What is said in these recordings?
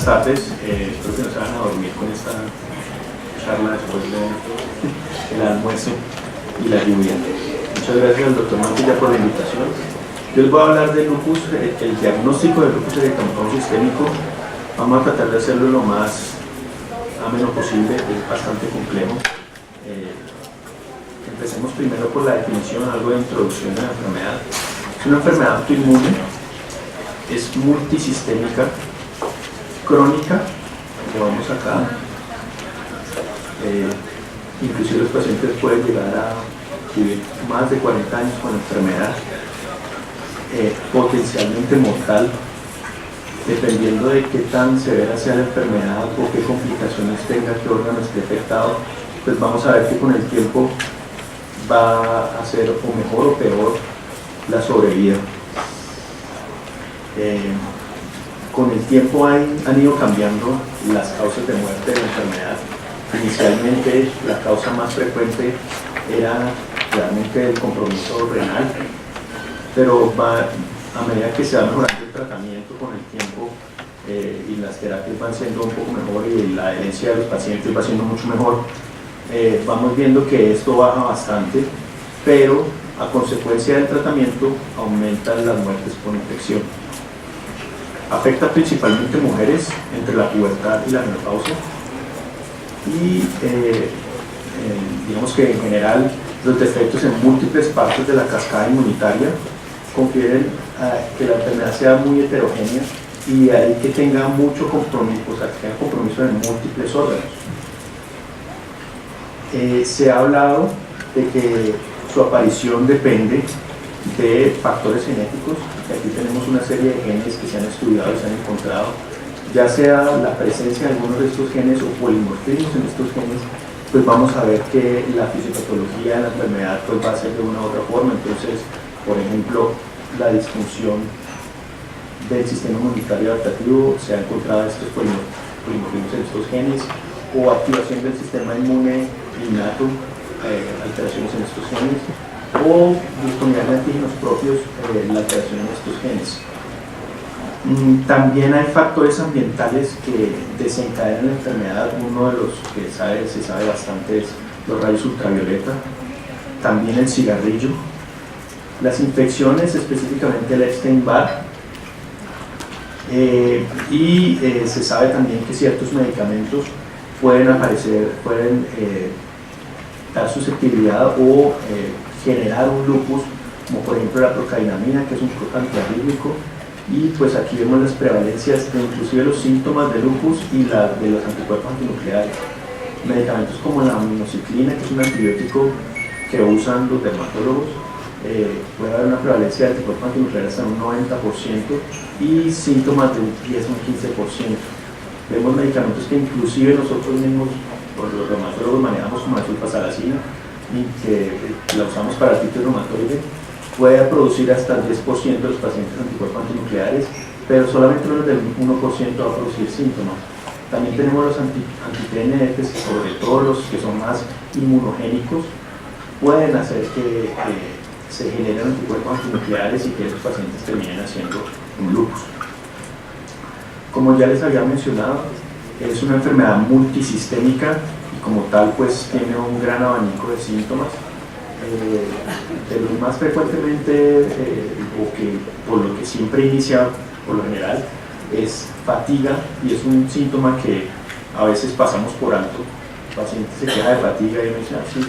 tardes, espero que no se van a dormir con esta charla después del almuerzo y la lluvia. Muchas gracias al doctor Mantilla por la invitación. Yo les voy a hablar del lupus, el diagnóstico del lupus eritematoso sistémico. Vamos a tratar de hacerlo lo más ameno posible, es bastante complejo. Empecemos primero por la definición, algo de introducción de la enfermedad. Es una enfermedad autoinmune, es multisistémica, crónica, como vemos acá. Inclusive los pacientes pueden llegar a vivir más de 40 años con la enfermedad, potencialmente mortal, dependiendo de qué tan severa sea la enfermedad o qué complicaciones tenga, qué órgano esté afectado, pues vamos a ver que con el tiempo va a ser o mejor o peor la sobrevida. Con el tiempo han ido cambiando las causas de muerte de la enfermedad. Inicialmente la causa más frecuente era realmente el compromiso renal, pero a medida que se va mejorando el tratamiento con el tiempo y las terapias van siendo un poco mejor y la adherencia de los pacientes va siendo mucho mejor, vamos viendo que esto baja bastante, pero a consecuencia del tratamiento aumentan las muertes por infección. Afecta principalmente mujeres entre la pubertad y la menopausia y digamos que en general los defectos en múltiples partes de la cascada inmunitaria confieren a que la enfermedad sea muy heterogénea y de ahí que tenga mucho compromiso, o sea, que tenga compromiso en múltiples órganos. Se ha hablado de que su aparición depende de factores genéticos, y aquí tenemos una serie de genes que se han estudiado y se han encontrado, ya sea la presencia de algunos de estos genes o polimorfismos en estos genes, pues vamos a ver que la fisiopatología de la enfermedad pues va a ser de una u otra forma. Entonces, por ejemplo, la disfunción del sistema inmunitario adaptativo, se ha encontrado estos polimorfismos en estos genes, o activación del sistema inmune innato, alteraciones en estos genes, o disponibilidad de antígenos propios, la alteración en estos genes. También hay factores ambientales que desencadenan la enfermedad. Uno de los que se sabe bastante es los rayos ultravioleta, también el cigarrillo, las infecciones, específicamente el Epstein-Barr, y se sabe también que ciertos medicamentos pueden dar susceptibilidad o generar un lupus, como por ejemplo la procalcitonin, que es un antiarrítmico, y pues aquí vemos las prevalencias de inclusive los síntomas de lupus y de los anticuerpos antinucleares. Medicamentos como la aminociclina, que es un antibiótico que usan los dermatólogos, puede haber una prevalencia de anticuerpos antinucleares hasta un 90% y síntomas de un 10 o un 15%. Vemos medicamentos que inclusive nosotros mismos, por los reumatólogos, manejamos como la sulfasalazina y que la usamos para artritis reumatoide, puede producir hasta el 10% de los pacientes anticuerpos antinucleares, pero solamente menos del 1% va a producir síntomas. También tenemos los anti-TNFs, sobre todo los que son más inmunogénicos, pueden hacer que se generen anticuerpos antinucleares y que esos pacientes terminen haciendo un lupus. Como ya les había mencionado, es una enfermedad multisistémica y como tal pues tiene un gran abanico de síntomas. De los más frecuentemente o que por lo que siempre inicia por lo general es fatiga, y es un síntoma que a veces pasamos por alto. El paciente se queja de fatiga y uno dice, sí.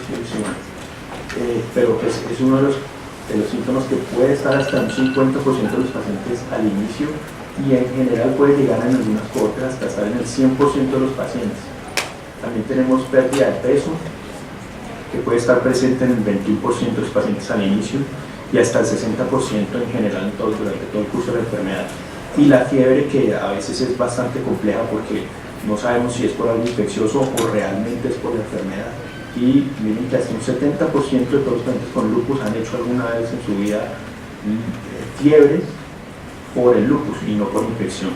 Pero pues es uno de los síntomas que puede estar hasta un 50% de los pacientes al inicio, y en general puede llegar en algunas cohortes hasta estar en el 100% de los pacientes. También tenemos pérdida de peso, que puede estar presente en el 21% de los pacientes al inicio y hasta el 60% en general durante todo el curso de la enfermedad. Y la fiebre, que a veces es bastante compleja porque no sabemos si es por algo infeccioso o realmente es por la enfermedad. Y miren que hasta un 70% de todos los pacientes con lupus han hecho alguna vez en su vida fiebre por el lupus y no por infección.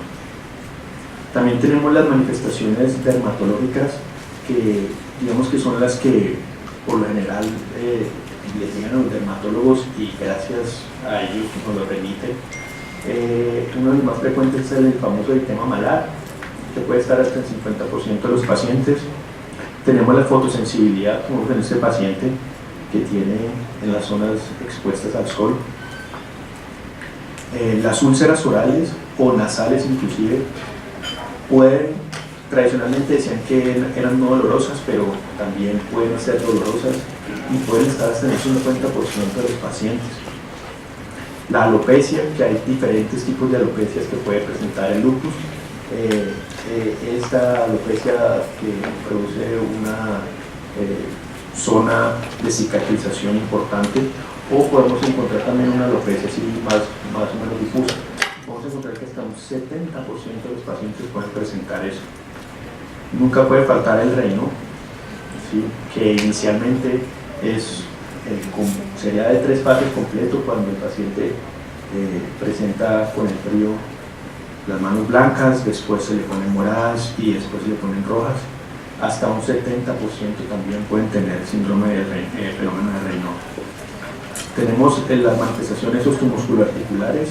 También tenemos las manifestaciones dermatológicas, que digamos que son las que por lo general les llegan a los dermatólogos y gracias a ellos nos lo remiten. Uno de los más frecuentes es el famoso eritema malar, que puede estar hasta el 50% de los pacientes. Tenemos la fotosensibilidad, como en este paciente que tiene en las zonas expuestas al sol. Las úlceras orales o nasales inclusive tradicionalmente decían que eran no dolorosas, pero también pueden ser dolorosas y pueden estar hasta en el 50% de los pacientes. La alopecia, que hay diferentes tipos de alopecias que puede presentar el lupus. Esta alopecia que produce una zona de cicatrización importante, o podemos encontrar también una alopecia así más o menos difusa. Vamos a encontrar que hasta un 70% de los pacientes pueden presentar eso. Nunca puede faltar el reno, ¿sí? Que inicialmente sería de 3 fases completo cuando el paciente presenta con el frío las manos blancas, después se le ponen moradas y después se le ponen rojas. Hasta un 70% también pueden tener síndrome de fenómeno de Raynaud. Tenemos las manifestaciones osteomusculoarticulares,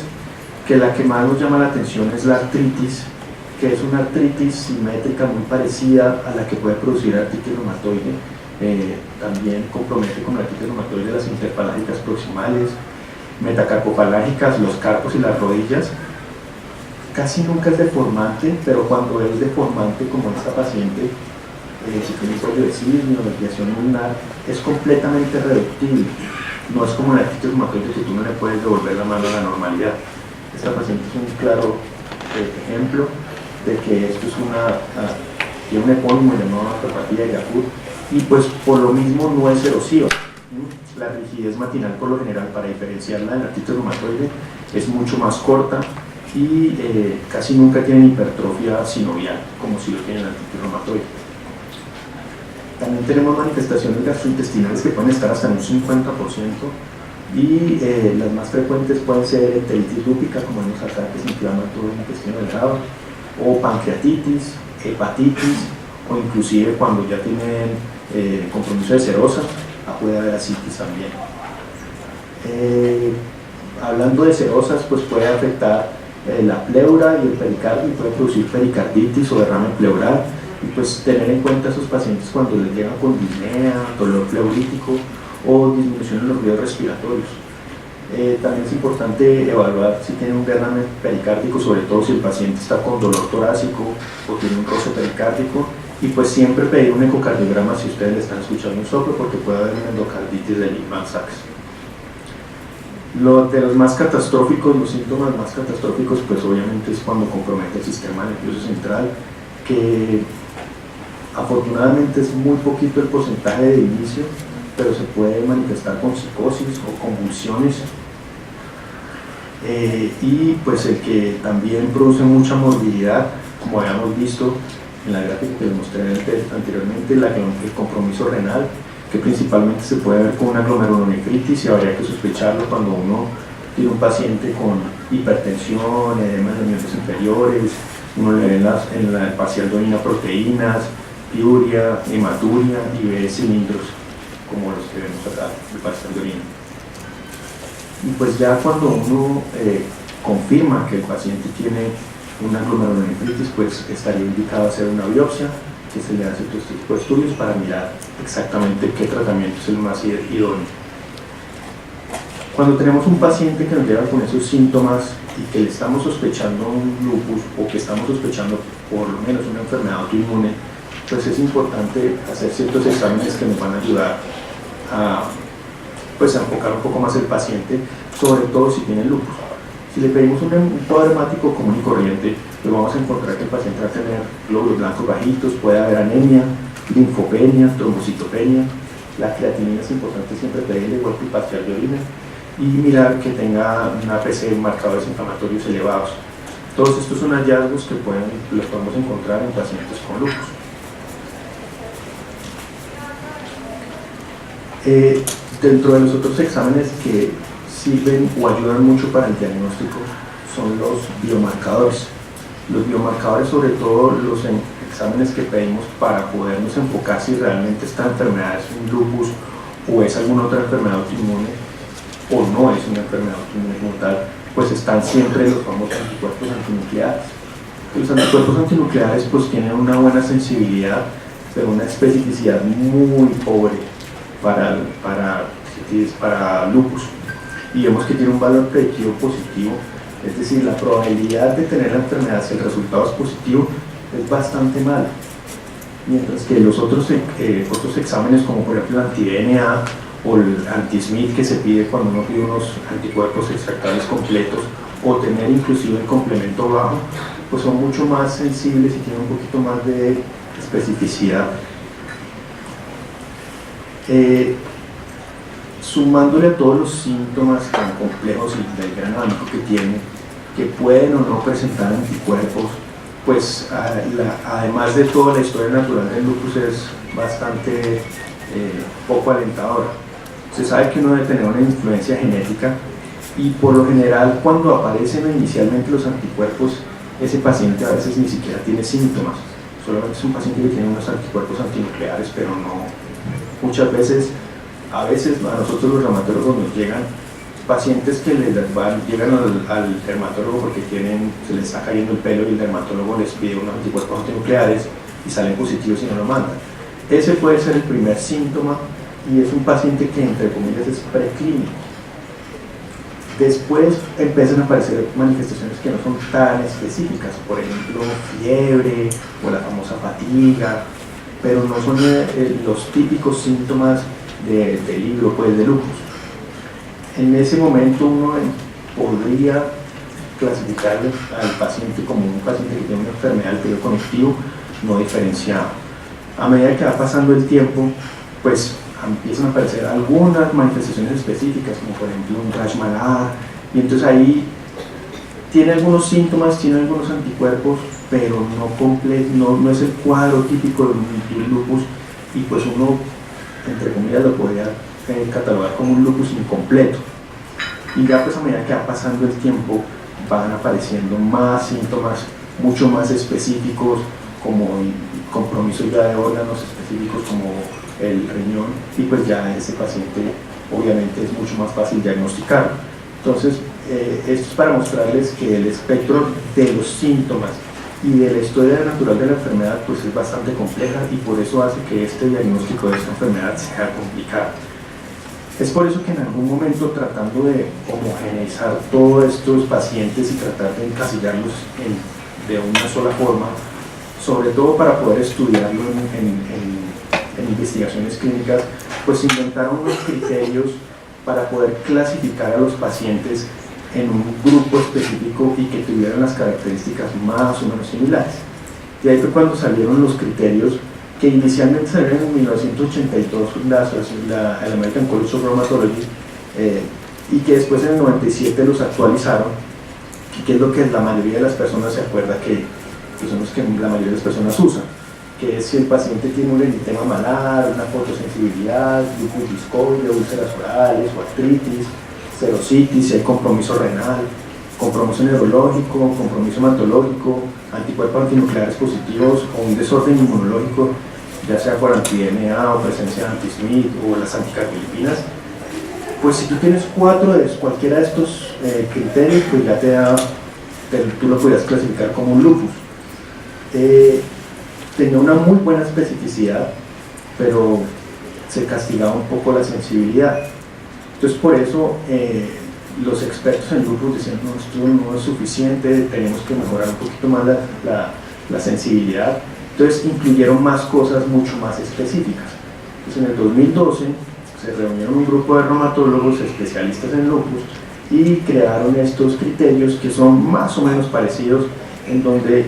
que la que más nos llama la atención es la artritis, que es una artritis simétrica muy parecida a la que puede producir artritis reumatoide. También compromete con la artritis reumatoide las interfalángicas proximales, metacarpofalángicas, los carpos y las rodillas. Casi nunca es deformante, pero cuando es deformante, como esta paciente, si tiene cuello de cisne o desviación ulnar, es completamente reductible. No es como la artritis reumatoide que tú no le puedes devolver la mano a la normalidad. Esta paciente es un claro ejemplo de que esto es tiene un epónimo llamado artropatía de Yapur, y pues por lo mismo no es erosiva. La rigidez matinal por lo general, para diferenciarla de la artritis reumatoide, es mucho más corta y casi nunca tienen hipertrofia sinovial, como si lo tiene la artritis reumatoide. También tenemos manifestaciones gastrointestinales que pueden estar hasta en un 50%, y las más frecuentes pueden ser enteritis lúpica, como vemos acá, que se inflama todo el intestino delgado, o pancreatitis, hepatitis, o inclusive cuando ya tienen compromiso de serosa, puede haber ascitis también. Hablando de serosas, pues puede afectar la pleura y el pericardio, y puede producir pericarditis o derrame pleural, y pues tener en cuenta a esos pacientes cuando les llegan con disnea, dolor pleurítico o disminución en los ruidos respiratorios. También es importante evaluar si tiene un derrame pericárdico, sobre todo si el paciente está con dolor torácico o tiene un roce pericárdico, y pues siempre pedir un ecocardiograma si ustedes le están escuchando un soplo, porque puede haber una endocarditis de Lehmann-Sachs. De los más catastróficos, los síntomas más catastróficos, pues obviamente es cuando compromete el sistema nervioso central, que afortunadamente es muy poquito el porcentaje de inicio, pero se puede manifestar con psicosis o convulsiones. Y pues el que también produce mucha morbilidad, como habíamos visto en la gráfica que les mostré anteriormente, el compromiso renal, que principalmente se puede ver con una glomerulonefritis, y habría que sospecharlo cuando uno tiene un paciente con hipertensión, edema de los miembros inferiores, uno le ve en la parcial de orina proteínas, piuria, hematuria, y ve cilindros como los que vemos acá, de parcial de orina. Y pues ya cuando uno confirma que el paciente tiene una glomerulonefritis, pues estaría indicado hacer una biopsia, que se le hace todo este tipo de estudios para mirar exactamente qué tratamiento es el más idóneo. Cuando tenemos un paciente que nos llega con esos síntomas y que le estamos sospechando un lupus, o que estamos sospechando por lo menos una enfermedad autoinmune, pues es importante hacer ciertos exámenes que nos van a ayudar a enfocar un poco más el paciente, sobre todo si tiene lupus. Si le pedimos un cuadro hemático común y corriente, pues vamos a encontrar que el paciente va a tener glóbulos blancos bajitos, puede haber anemia, linfopenia, trombocitopenia. La creatinina es importante siempre pedirle, igual que el parcial de orina, y mirar que tenga un APC, marcadores inflamatorios elevados. Todos estos son hallazgos que los podemos encontrar en pacientes con lupus. Dentro de los otros exámenes que sirven o ayudan mucho para el diagnóstico son los biomarcadores. Los biomarcadores, sobre todo los exámenes que pedimos para podernos enfocar si realmente esta enfermedad es un lupus o es alguna otra enfermedad autoinmune, o no es una enfermedad autoinmune como tal, pues están siempre los famosos anticuerpos antinucleares. Los anticuerpos antinucleares pues tienen una buena sensibilidad, pero una especificidad muy pobre para lupus. Y vemos que tiene un valor predictivo positivo, es decir, la probabilidad de tener la enfermedad si el resultado es positivo es bastante mala. Mientras que los otros exámenes, como por ejemplo el anti-DNA o el anti-SMIT que se pide cuando uno pide unos anticuerpos extractables completos, o tener inclusive el complemento bajo, pues son mucho más sensibles y tienen un poquito más de especificidad. Sumándole a todos los síntomas tan complejos y del gran abanico que tiene, que pueden o no presentar anticuerpos, pues además de toda la historia natural del lupus es bastante poco alentadora. Se sabe que uno debe tener una influencia genética y por lo general cuando aparecen inicialmente los anticuerpos, ese paciente a veces ni siquiera tiene síntomas, solamente es un paciente que tiene unos anticuerpos antinucleares, pero no, muchas veces, a nosotros los reumatólogos nos llegan pacientes que llegan al dermatólogo porque se les está cayendo el pelo y el dermatólogo les pide unos anticuerpos antinucleares y salen positivos y no lo mandan. Ese puede ser el primer síntoma y es un paciente que entre comillas es preclínico. Después empiezan a aparecer manifestaciones que no son tan específicas, por ejemplo fiebre o la famosa fatiga, pero no son los típicos síntomas del libro, pues de lupus. En ese momento uno podría clasificar al paciente como un paciente que tiene una enfermedad del periodo conectivo no diferenciado. A medida que va pasando el tiempo, pues empiezan a aparecer algunas manifestaciones específicas, como por ejemplo un rash malar, y entonces ahí tiene algunos síntomas, tiene algunos anticuerpos, pero no es el cuadro típico de un lupus, y pues uno, entre comillas, lo podría catalogar como un lupus incompleto. Y ya pues a medida que va pasando el tiempo van apareciendo más síntomas mucho más específicos, como compromiso ya de órganos específicos como el riñón, y pues ya ese paciente obviamente es mucho más fácil diagnosticarlo. Entonces esto es para mostrarles que el espectro de los síntomas y de la historia natural de la enfermedad pues es bastante compleja, y por eso hace que este diagnóstico de esta enfermedad sea complicado. Es por eso que en algún momento, tratando de homogeneizar todos estos pacientes y tratar de encasillarlos de una sola forma, sobre todo para poder estudiarlo en investigaciones clínicas, pues inventaron unos criterios para poder clasificar a los pacientes en un grupo específico y que tuvieran las características más o menos similares. Y ahí fue cuando salieron los criterios que inicialmente salieron en 1982 el American College of Rheumatology, y que después en el 97 los actualizaron, y que es lo que la mayoría de las personas se acuerda que son los que la mayoría de las personas usan, que es si el paciente tiene un eritema malar, una fotosensibilidad, lupus discoide, úlceras orales o artritis, serositis, si hay compromiso renal, compromiso neurológico, compromiso hematológico, anticuerpos antinucleares positivos o un desorden inmunológico, ya sea por anti-DNA o presencia de anti-SMIT o las anticarfilipinas. Pues si tú tienes cualquiera de estos criterios, pues ya tú lo podrías clasificar como un lupus. Tenía una muy buena especificidad, pero se castigaba un poco la sensibilidad. Entonces por eso los expertos en lupus decían, no, esto no es suficiente, tenemos que mejorar un poquito más la sensibilidad. Entonces incluyeron más cosas mucho más específicas. Entonces en el 2012 se reunieron un grupo de reumatólogos especialistas en lupus y crearon estos criterios que son más o menos parecidos, en donde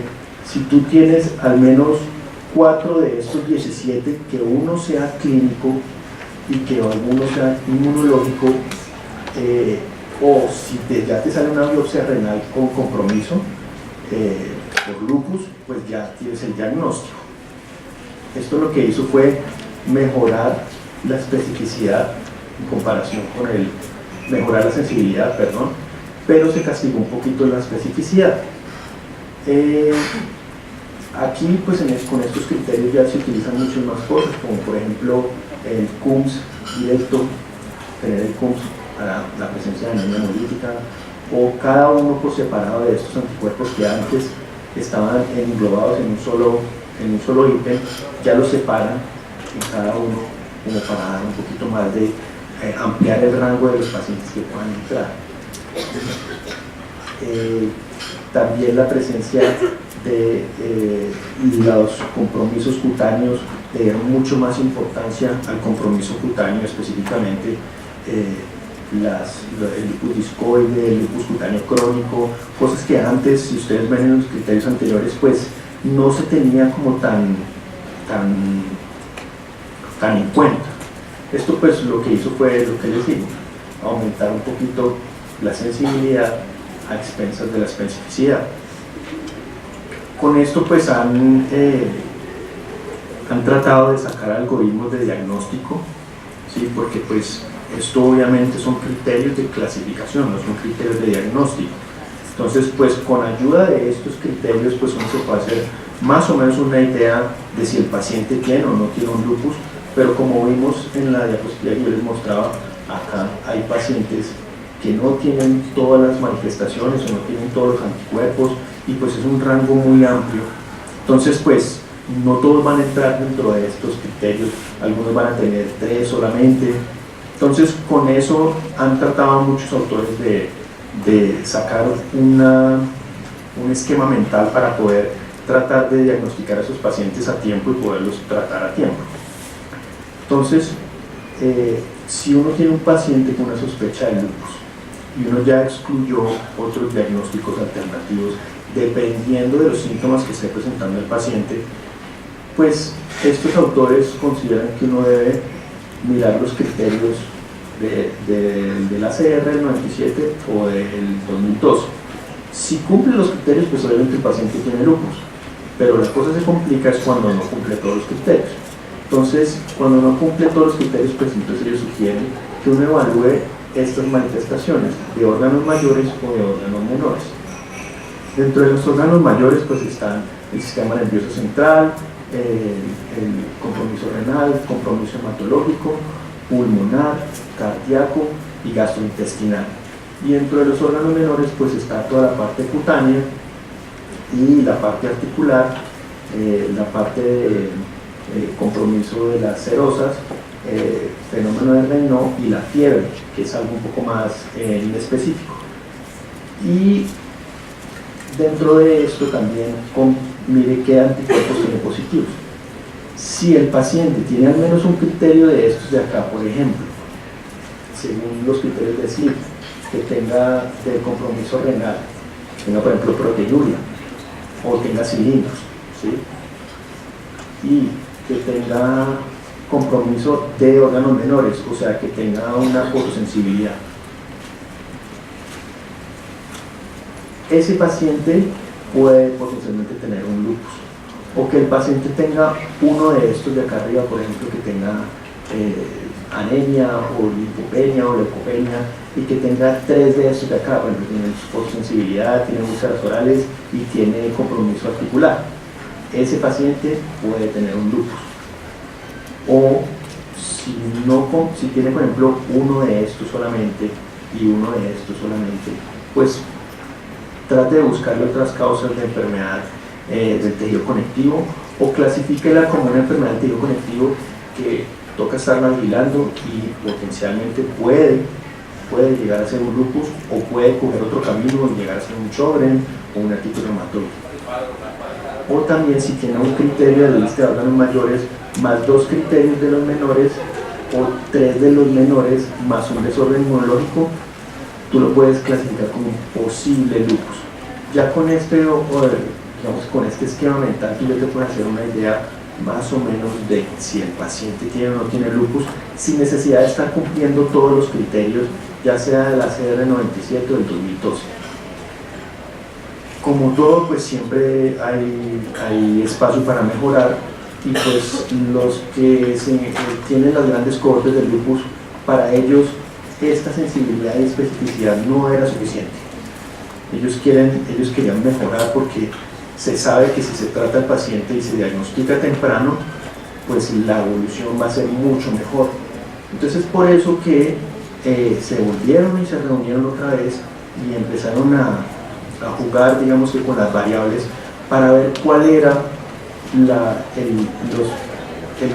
si tú tienes al menos 4 de estos 17, que uno sea clínico y que alguno sea inmunológico, o si ya te sale una biopsia renal con compromiso por lupus, pues ya tienes el diagnóstico. Esto lo que hizo fue mejorar la especificidad en comparación con mejorar la sensibilidad, perdón, pero se castigó un poquito la especificidad. Aquí pues con estos criterios ya se utilizan muchas más cosas, como por ejemplo el CUMS directo, tener el CUMS para la presencia de anemia hemolítica, o cada uno por separado de estos anticuerpos que antes estaban englobados en un solo ítem, ya los separan en cada uno como para dar un poquito más de ampliar el rango de los pacientes que puedan entrar. También la presencia de los compromisos cutáneos le dieron mucho más importancia al compromiso cutáneo, específicamente el lupus discoide, el lupus cutáneo crónico, cosas que antes, si ustedes ven en los criterios anteriores, pues no se tenía como tan en cuenta. Esto pues lo que hizo fue lo que les digo, aumentar un poquito la sensibilidad a expensas de la especificidad. Con esto pues han tratado de sacar algoritmos de diagnóstico, ¿sí? Porque pues esto obviamente son criterios de clasificación, no son criterios de diagnóstico. Entonces pues con ayuda de estos criterios pues uno se puede hacer más o menos una idea de si el paciente tiene o no tiene un lupus, pero como vimos en la diapositiva que yo les mostraba, acá hay pacientes que no tienen todas las manifestaciones o no tienen todos los anticuerpos y pues es un rango muy amplio. Entonces pues no todos van a entrar dentro de estos criterios, algunos van a tener 3 solamente. Entonces con eso han tratado muchos autores de sacar un esquema mental para poder tratar de diagnosticar a esos pacientes a tiempo y poderlos tratar a tiempo. Entonces, si uno tiene un paciente con una sospecha de lupus y uno ya excluyó otros diagnósticos alternativos dependiendo de los síntomas que esté presentando el paciente, pues estos autores consideran que uno debe mirar los criterios del ACR del 97 o del 2012. Si cumple los criterios, pues obviamente el paciente tiene lupus, pero la cosa se complica es cuando no cumple todos los criterios. Entonces, cuando no cumple todos los criterios, pues entonces ellos sugieren que uno evalúe estas manifestaciones de órganos mayores o de órganos menores. Dentro de los órganos mayores pues están el sistema nervioso central, el compromiso renal, compromiso hematológico, pulmonar, cardíaco y gastrointestinal. Y dentro de los órganos menores pues está toda la parte cutánea y la parte articular, la parte de compromiso de las serosas, fenómeno de Raynaud y la fiebre, que es algo un poco más inespecífico. Y dentro de esto también mire qué anticuerpos tiene positivos. Si el paciente tiene al menos un criterio de estos de acá, por ejemplo, según los criterios de SLIP, que tenga de compromiso renal, tenga por ejemplo proteinuria o tenga cilindros, ¿sí? Y que tenga compromiso de órganos menores, o sea, que tenga una fotosensibilidad. Ese paciente puede potencialmente tener un lupus, o que el paciente tenga uno de estos de acá arriba, por ejemplo, que tenga anemia o linfopenia o leucopenia y que tenga 3 de estos de acá, por ejemplo, tiene fotosensibilidad, tiene úlceras orales y tiene compromiso articular. Ese paciente puede tener un lupus. O si tiene, por ejemplo, uno de estos solamente y uno de estos solamente, pues trate de buscarle otras causas de enfermedad del tejido conectivo o clasifíquela como una enfermedad del tejido conectivo que toca estarla vigilando y potencialmente puede llegar a ser un lupus o puede coger otro camino y llegar a ser un Sjögren o un artritis reumatoide. O también si tiene un criterio de lista de órganos mayores más 2 criterios de los menores o 3 de los menores más un desorden inmunológico, tú lo puedes clasificar como un posible lupus. Ya con digamos, con este esquema mental tú ya te puedes hacer una idea más o menos de si el paciente tiene o no tiene lupus, sin necesidad de estar cumpliendo todos los criterios, ya sea de la CR 97 o del 2012. Como todo, pues siempre hay espacio para mejorar y pues los que tienen las grandes cohortes del lupus, para ellos esta sensibilidad y especificidad no era suficiente. Ellos querían mejorar porque se sabe que si se trata al paciente y se diagnostica temprano, pues la evolución va a ser mucho mejor. Entonces por eso que se volvieron y se reunieron otra vez y empezaron a jugar, digamos que con las variables para ver cuál era el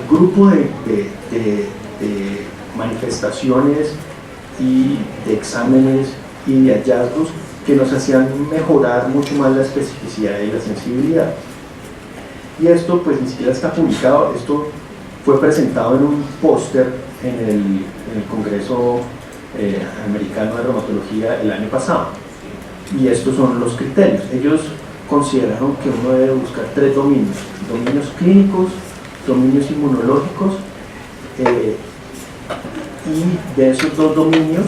grupo de manifestaciones y de exámenes y de hallazgos que nos hacían mejorar mucho más la especificidad y la sensibilidad. Y esto pues ni siquiera está publicado, esto fue presentado en un póster en el Congreso Americano de Reumatología el año pasado. Y estos son los criterios. Ellos consideraron que uno debe buscar 3 dominios: dominios clínicos, dominios inmunológicos, y de esos 2 dominios,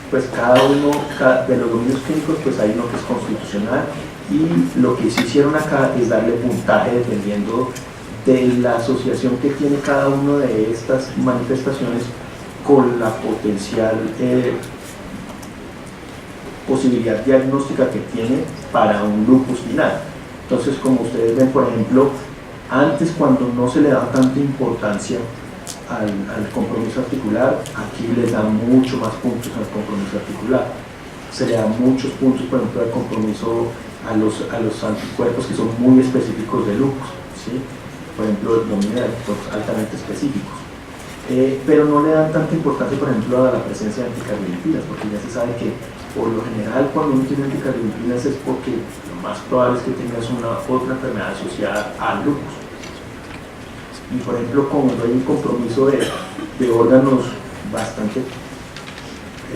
pues cada uno de los dominios clínicos, pues hay uno que es constitucional, y lo que se hicieron acá es darle puntaje dependiendo de la asociación que tiene cada una de estas manifestaciones con la potencial posibilidad diagnóstica que tiene para un lupus final. Entonces, como ustedes ven, por ejemplo, antes, cuando no se le daba tanta importancia al compromiso articular, aquí les da mucho más puntos al compromiso articular. Se le da muchos puntos, por ejemplo, al compromiso a los anticuerpos que son muy específicos de lupus, ¿sí? Por ejemplo, el dominio de anticuerpos altamente específicos. Pero no le dan tanta importancia, por ejemplo, a la presencia de anticardiolipinas, porque ya se sabe que por lo general cuando uno tiene anticardiolipinas es porque lo más probable es que tengas otra enfermedad asociada al lupus. Y por ejemplo, cuando hay un compromiso de órganos bastante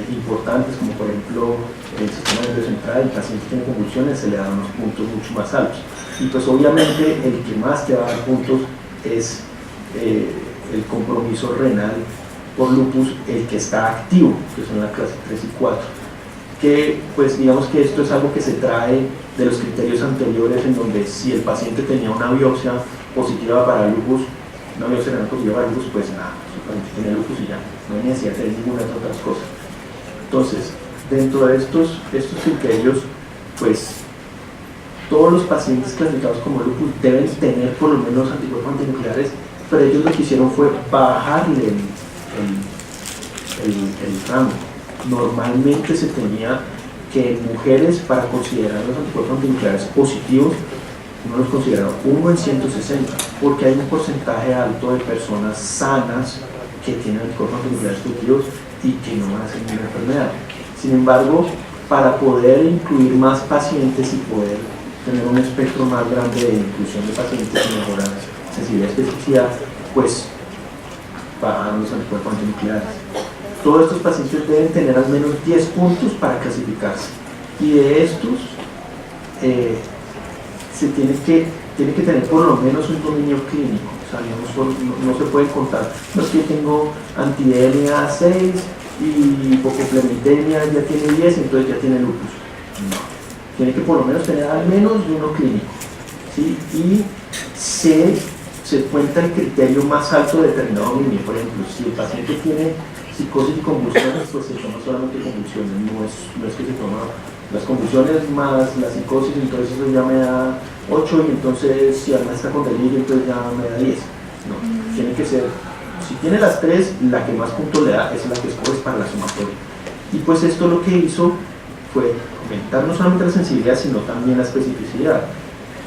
importantes, como por ejemplo el sistema nervioso central, el paciente tiene convulsiones, se le dan unos puntos mucho más altos. Y pues obviamente el que más te va a dar puntos es el compromiso renal por lupus, el que está activo, que son la clase 3 y 4. Que pues digamos que esto es algo que se trae de los criterios anteriores, en donde si el paciente tenía una biopsia positiva para lupus, una biopsia renal positiva para lupus, pues nada, solamente tiene lupus y ya, no hay necesidad de tener ninguna de otras cosas. Entonces, dentro de estos criterios, pues todos los pacientes clasificados como lupus deben tener por lo menos anticuerpos antinucleares, pero ellos lo que hicieron fue bajarle el rango. Normalmente se tenía que en mujeres, para considerar los anticuerpos antinucleares positivos, uno los considera 1 en 160, porque hay un porcentaje alto de personas sanas que tienen anticuerpos antinucleares positivos y que no van a hacer ninguna enfermedad. Sin embargo, para poder incluir más pacientes y poder tener un espectro más grande de inclusión de pacientes y mejorar sensibilidad y especificidad, pues bajan los anticuerpos antinucleares. Todos estos pacientes deben tener al menos 10 puntos para clasificarse, y de estos se tiene que tener por lo menos un dominio clínico. O sea, no se puede contar, no es que tengo anti-DNA 6 y hipoplemitemia ya tiene 10, entonces ya tiene lupus. No, tiene que por lo menos tener al menos uno clínico, ¿sí? Y se cuenta el criterio más alto de determinado dominio. Por ejemplo, si el paciente tiene psicosis y convulsiones, pues se toma solamente convulsiones, no es que se toma las convulsiones más la psicosis, entonces eso ya me da 8, y entonces si además está con delirio, entonces ya me da 10. No, tiene que ser, si tiene las 3, la que más puntos le da es la que escoges para la sumatoria. Y pues esto lo que hizo fue aumentar no solamente la sensibilidad, sino también la especificidad,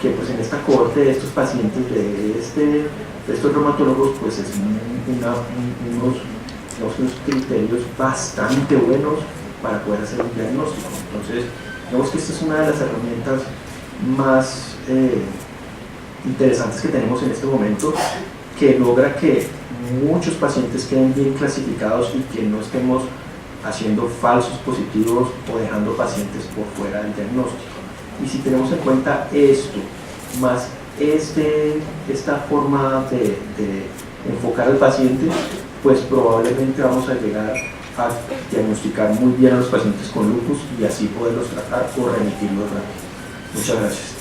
que pues en esta cohorte de estos pacientes, de estos reumatólogos, pues es unos criterios bastante buenos para poder hacer un diagnóstico. Entonces, vemos que esta es una de las herramientas más interesantes que tenemos en este momento, que logra que muchos pacientes queden bien clasificados y que no estemos haciendo falsos positivos o dejando pacientes por fuera del diagnóstico. Y si tenemos en cuenta esto, más esta forma de enfocar al paciente, pues probablemente vamos a llegar a diagnosticar muy bien a los pacientes con lupus y así poderlos tratar o remitirlos rápido. Muchas gracias.